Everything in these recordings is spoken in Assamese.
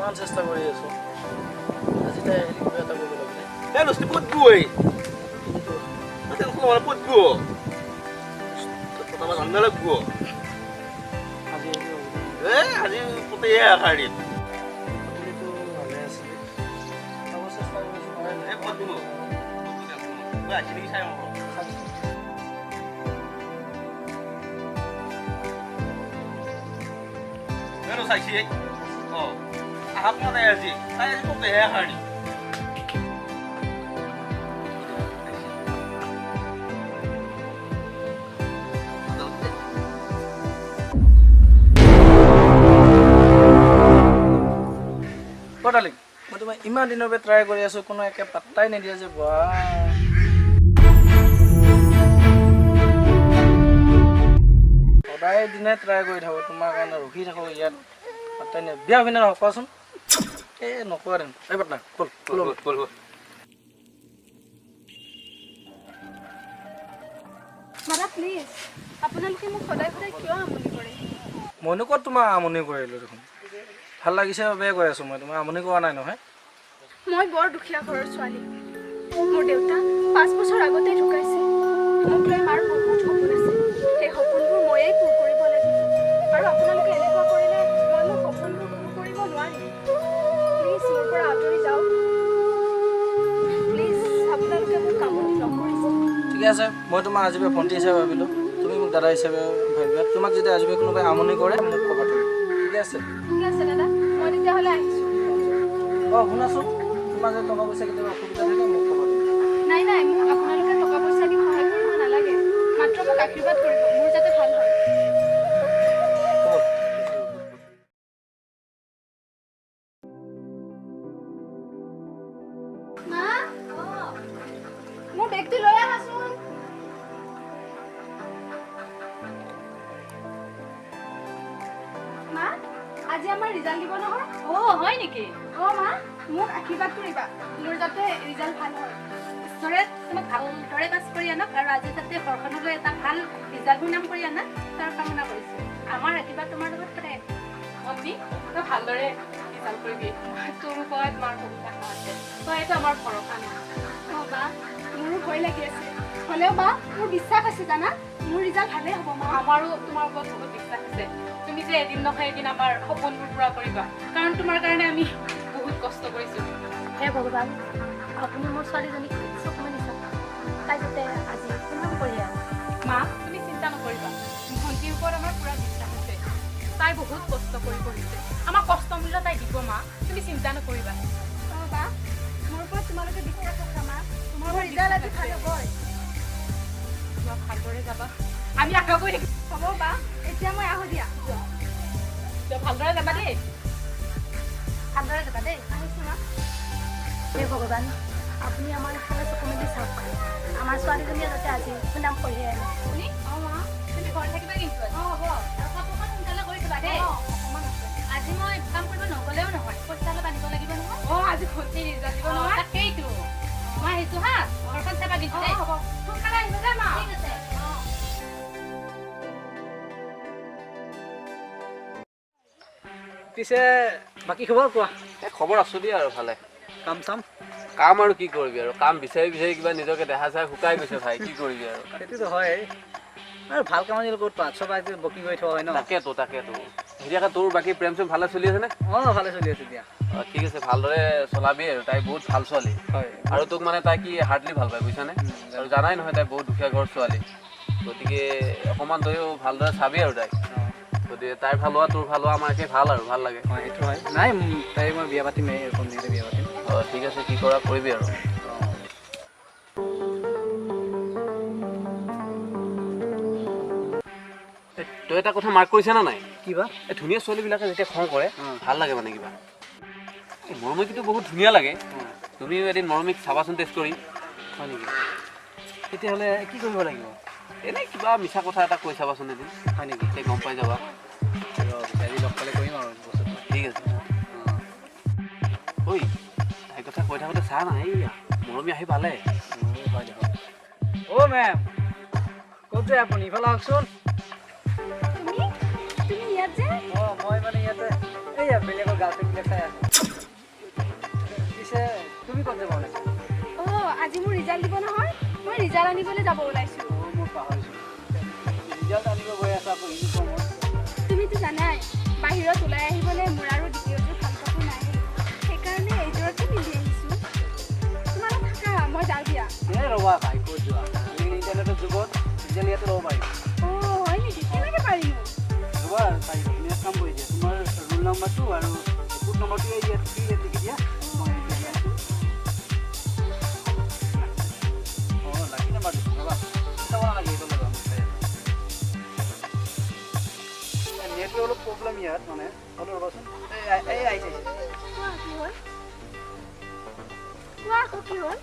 কিমান চেষ্টা কৰি আছো আজি তাই হেৰি কিবা এটা কৰিব লাগিলে এই নষ্টি পত গৈ মানে কোন পত গো কথা জানলে গো আজি আজি পতে আখাৰি তো ভালে আছে চাব চেষ্টা কৰিছো নহয় এই পত গো মই আজি কি চাই মই Pero sai sih. Oh. Ahap mo tayo sih. Tayo ko kaya hari. Darling, মই তোমাক ইমান দিনৰ পৰা ট্ৰাই কৰি আছো কোনো একে পাত্তাই নিদিয়া যে বাহ সদায় দিনে ট্ৰাই কৰি থাকো তোমাৰ কাৰণে ৰখি থাকো ইয়াত পাত্তাই নিদিয়া বিয়া ভিনা নহওক কোৱাচোন এই নকোৱা দেন এই পাত্তা বল মাৰা প্লিজ আপোনালোকে মোক সদায় সদায় কিয় আমনি কৰে মইনো ক'ত তোমাক আমনি কৰিলো দেখোন ভাল লাগিছে বাবে কৈ আছো মই তোমাক আমনি কৰা নাই নহয় মই বৰ দুখীয়া ঘৰৰ ছোৱালী মোৰ দেউতা 5 বছৰ আগতে ঢুকাইছে মোক লৈ মাৰ বহুত সপোন আছে সেই সপোনবোৰ ময়েই পূৰ কৰিব লাগিব আৰু আপোনালোকে এনেকুৱা কৰিলে মই মোৰ সপোনবোৰ পূৰ কৰিব নোৱাৰিম প্লিজ মোৰ পৰা আঁতৰি যাওক প্লিজ আপোনালোকে মোক কামনি নকৰিব ঠিক আছে মই তোমাক আজি ভণ্টি হিচাপে ভাবিলো তুমি মোক দাদা হিচাপে ভাবিবা তোমাক যদি আজি কোনোবাই আমনি কৰে মোক ক'বা ঠিক আছে দাদা মই তেতিয়াহ'লে আহিছোঁ শুনাচোন তোমাৰ যে টকা পইচা কেতিয়াবা অসুবিধা থাকে মোক ক'বা নাই মোক আপোনালোকে টকা পইচা দি সহায় কৰিব নালাগে মাত্ৰ মোক আশীৰ্বাদ কৰিব মোৰ যাতে ভাল হয় মা মোৰ বেগটো লৈ আহাচোন মা আজি আমাৰ ৰিজাল্ট দিব নহয় হয় নেকি মা মোক আশীৰ্বাদ কৰিবা মোৰ যাতে ৰিজাল্ট ভাল হয় ঈশ্বৰে তোমাক ভালদৰে পাছ কৰি আনক আৰু আজি যাতে ঘৰখনলৈ এটা ভাল ৰিজাল্ট নাম কৰি আনা তাৰ কামনা কৰিছোঁ আমাৰ আশীৰ্বাদ তোমাৰ লগত থাকে ভণ্টি তই ভালদৰে ৰিজাল্ট কৰিবি তোৰ ওপৰত তোমাৰ বহুত আশা আছে তই এইটো আমাৰ ভৰসা নাই বা মোৰো ভয় লাগি আছে হ'লেও বা মোৰ বিশ্বাস আছে জানা মোৰ ৰিজাল্ট ভালেই হ'ব মা আমাৰো তোমাৰ ওপৰত বহুত বিশ্বাস আছে তুমি যে এদিন নহয় এদিন আমাৰ সপোনবোৰ পূৰা কৰিবা কাৰণ তোমাৰ কাৰণে আমি বহুত কষ্ট কৰিছোঁ হে ভগৱান আপুনি মোৰ ছোৱালীজনীক চকু মানি চাওক তাই যাতে আজি সুনাম কঢ়িয়াই মা তুমি চিন্তা নকৰিবা ভণ্টিৰ ওপৰত আমাৰ পূৰা বিশ্বাস আছে তাই বহুত কষ্ট কৰি পঢ়িছে আমাৰ কষ্ট মূল্য তাই দিব মা তুমি চিন্তা নকৰিবা বা মোৰ ওপৰত তোমালোকে বিশ্বাস আছে মা তোমাৰ ৰিজাল্ট আজি ভাল হ'বই তোমাক ভালদৰে যাবা আমি আশা কৰি থাকিম হ'ব বা এতিয়া মই আহোঁ দিয়া ভালদৰে যাবা দেই ভালদৰে যাবা দেই আহিছোঁ মা হে ভগৱান আপুনি আমাৰ ইফালে চকু মেলি চাওক আমাৰ ছোৱালীজনীয়ে যাতে আজি সুনাম কঢ়িয়াই আনে শুনি মা তুমি ঘৰত থাকিবা কিন্তু হ'ব আৰু কাপোৰখন সোনকালে কৰি দিবা দেই অকণমান আছে আজি মই কাম কৰিব নগ'লেও নহয় পইচা অলপ আনিব লাগিব নহয় আজি ভণ্টি ৰিজাল্ট দিব নহয় তাকেইতো মই আহিছোঁ হা ঘৰখন চাবা কিন্তু দেই হ'ব সোনকালে আহিব দে মা ঠিক আছে পিছে বাকী খবৰ কোৱা এই খবৰ আছো দিয়া আৰু ভালে কাম চাম কাম আৰু কি কৰিবি আৰু কাম বিচাৰি কিবা নিজকে দেহা চাই শুকাই গৈছে ভাই কি কৰিবি আৰু সেইটোতো হয় আৰু ভাল কাম ক'ত পা চব আজি বকিং কৰি থোৱা হয় ন তাকেতো হেৰিয়াকে তোৰ বাকী প্ৰেম চেম ভালে চলি আছে নে ভালে চলি আছে দিয়া ঠিক আছে ভালদৰে চলাবি আৰু তাই বহুত ভাল ছোৱালী হয় আৰু তোক মানে তাই কি হাৰ্ডলি ভাল পায় বুজিছানে আৰু জানাই নহয় তাই বহুত দুখীয়া ঘৰৰ ছোৱালী গতিকে অকণমান তইও ভালদৰে চাবি আৰু তাইক গতিকে তাইৰ ভাল হোৱা তোৰ ভাল হোৱা আমাৰ একে ভাল আৰু ভাল লাগে হয় সেইটো হয় নাই তাই মই বিয়া পাতিম কোনদিনতে বিয়া পাতিম ঠিক আছে কি কৰা কৰিবি আৰু তই এটা কথা মাৰ্ক কৰিছে না নাই কিবা এই ধুনীয়া ছোৱালীবিলাকে যেতিয়া খং কৰে ভাল লাগে মানে কিবা মৰমিকটো বহুত ধুনীয়া লাগে তুমিও এদিন মৰমিক চাবাচোন টেষ্ট কৰি হয় নেকি তেতিয়াহ'লে কি কৰিব লাগিব এনেই কিবা মিছা কথা এটা কৈ চাবাচোন এদিন হয় নেকি এতিয়া গম পাই যাবা আজি লগ পালে কৰিম আৰু বস্তুটো ঠিক আছে ঐ সেই কথা কৈ থাকোঁতে চা না এইয়া মৰমী আহি পালে হয় দেখোন অ' মেম ক'ত যায় আপুনি ইফালে আহকচোন তুমি ইয়াত যে মই মানে ইয়াতে এইয়া বেলেগৰ গাৰ্লফ্ৰেণ্ডবিলাক চাই আছোঁ ৰিজাল্ট দিব নহয় মই ৰিজাল্ট আনিবলৈ যাব ওলাইছোঁ মই পাহৰিছোঁ ৰিজাল্ট আনিব গৈ আছা আকৌ ইউনিফৰ্মত তুমিতো জানাই বাহিৰত ওলাই আহিবলৈ মোৰ আৰু দ্বিতীয়যোৰ ভাল কাপোৰ নাই সেইকাৰণে এইযোৰকে পিন্ধি আহিছোঁ তোমালোক থাকা মই যাওঁ দিয়া ৰ'বা ভাই ক'ত যোৱা ইণ্টাৰনেটৰ যুগত ৰিজাল্ট ইয়াতে ল'ব পাৰিম অঁ হয় নেকি কেনেকৈ পাৰিম ৰ'বা পাৰিব তুমি এক কাম কৰি দিয়া তোমাৰ ৰোল নম্বৰটো আৰু বুক নম্বৰটো ইয়াত লিখি দিয়া অঁ লাগি নাম্বাৰ দিছোঁ ৰ'বা চাব নালাগে এইটো ল'বা নেটটো অলপ প্ৰব্লেম ইয়াত মানে অলপ ৰ'বাচোন এই আহিছে কি হ'ল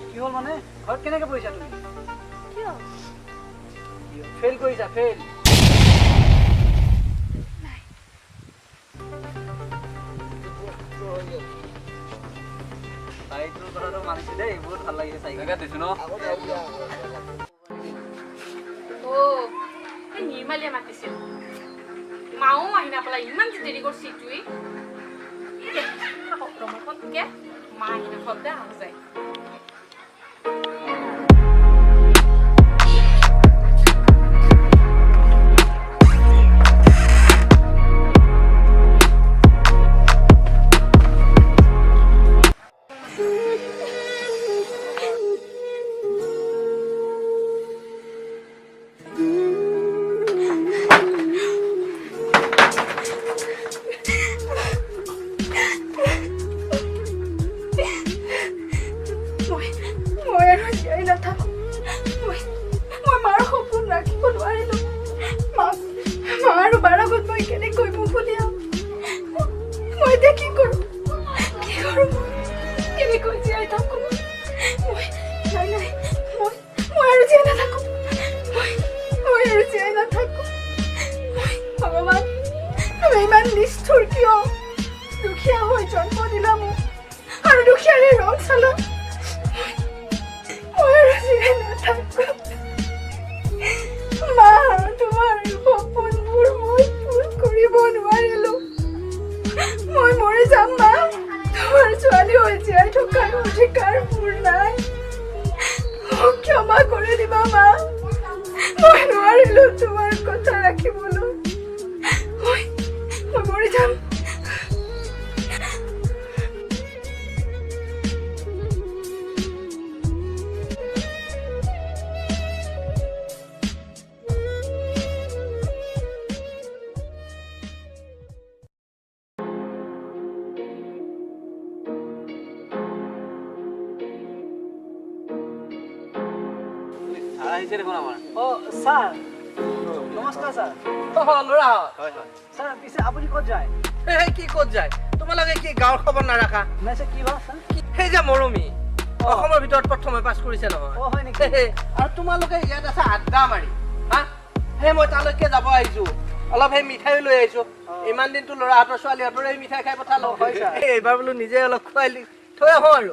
কি হ'ল মানে ঘৰত কেনেকৈ পৰিছা তুমি কিয় ফেইল কৰিছা ফেইল চাইকেল কথাটো মানিছো দেই বহুত ভাল লাগিছে চাইকেল দিছো ন নিৰ্মালীয়ে মাতিছিল মাও আহি নাপালা ইমান দেৰি কৰিছে তুই মা আহি নাপাওঁতে আহ যায় আহিছে দেখোন আমাৰ ছাৰ নমস্কাৰ ছাৰ ল'ৰা ছাৰ পিছে আপুনি ক'ত যায় কি ক'ত যায় তোমালোকে কি গাঁৱৰ খবৰ নাৰাখা মেছে কি হ'ল ছাৰ সেই যে মৰমী অসমৰ ভিতৰত প্ৰথমে পাছ কৰিছে নহয় হয় নেকি আৰু তোমালোকে ইয়াত আছে আড্ডা মাৰি হা সেই মই তালৈকে যাব আহিছো অলপ সেই মিঠাই লৈ আহিছো ইমান দিনটো ল'ৰাহঁতৰ ছোৱালীহঁতৰ এই মিঠাই খাই পঠালো এইবাৰ বোলো নিজে অলপ খুৱাই থৈ আহো আৰু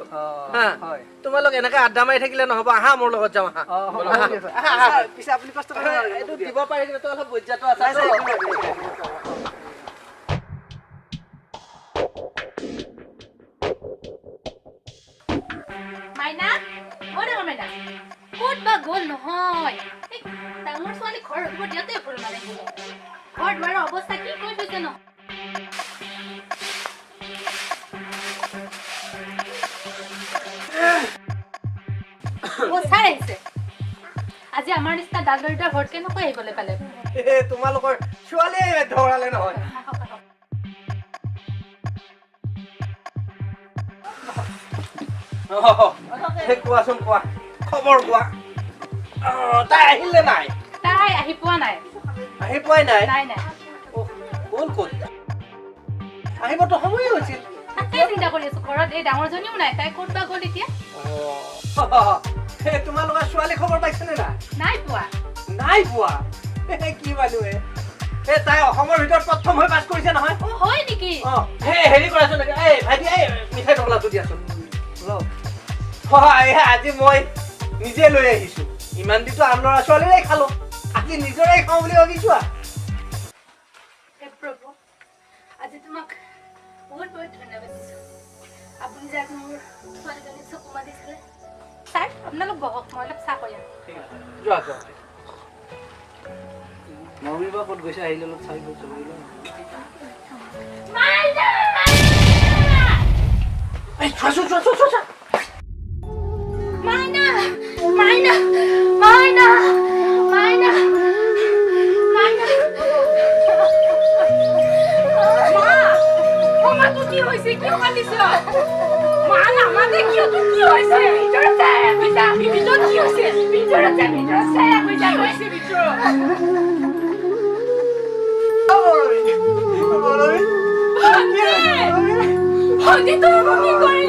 তোমালোক এনেকে আড্ডা মাৰি থাকিলে নহব আহা মোৰ লগত যাওঁ আহা পিছে আপুনি কষ্ট কৰিব নালাগে এইটো দিব পাৰিলে তো অলপ বজ্জাটো আছে মাইনা মাইনা ক'ত বা গ'ল নহয় ডাঙৰ ছোৱালী ঘৰ দিয়াতে ফুল মানে ঘৰ দুৱাৰৰ অৱস্থা কি কৈ থৈছে ন চাই আহিছে আজি আমাৰ নিচিনা দাল দৰিদ্ৰ ঘৰত কেনেকৈ আহিবলৈ পালে তোমালোকৰ ছোৱালীয়ে ধৰালে নহয় কোৱাচোন কোৱা খবৰ কোৱা তাই আহিলে নাই তাই আহি পোৱা নাই আহি পোৱাই নাই নাই নাই কোন ক'ত আহিবতো সময় হৈছিল তাকে চিন্তা কৰি আছো ঘৰত এই ডাঙৰজনীও নাই তাই ক'ত বা গ'ল এতিয়া তোমালোকৰ ছোৱালী খবৰ পাইছেনে নাই পোৱা নাই পোৱা কি মানুহে তাই অসমৰ ভিতৰত প্ৰথম হৈ পাছ কৰিছে নহয় হয় নেকি হেৰি কৰাচোন ভাইটি মিঠাই টকলাটো দিয়াচোন আজি মই নিজে লৈ আহিছো ইমান দিনটো আন ল'ৰা ছোৱালীৰে খালো আজি নিজৰে খাওঁ বুলি ভাবিছো প্ৰভু আজি তোমাক বহুত বহুত ধন্যবাদ দিছো আপুনি যে মোৰ ছোৱালীজনীক চকু মাৰিছিলে ছাৰ আপোনালোক বহক মই অলপ চাহ কৰি আনো যোৱা যোৱা মৰমী বা ক'ত গৈছে আহিলে অলপ চাই গৈছে মাইনা মাইনা মাইনা মাইনা মাইনা মা তো কি হইছে কিয় কান্দিছ মা না মানে কিয় তো কি হইছে ভিতৰতে বুঝা ভিতৰত কি হইছে ভিতৰতে বুঝা হইছে ভিতৰত হদি তো কি কৰে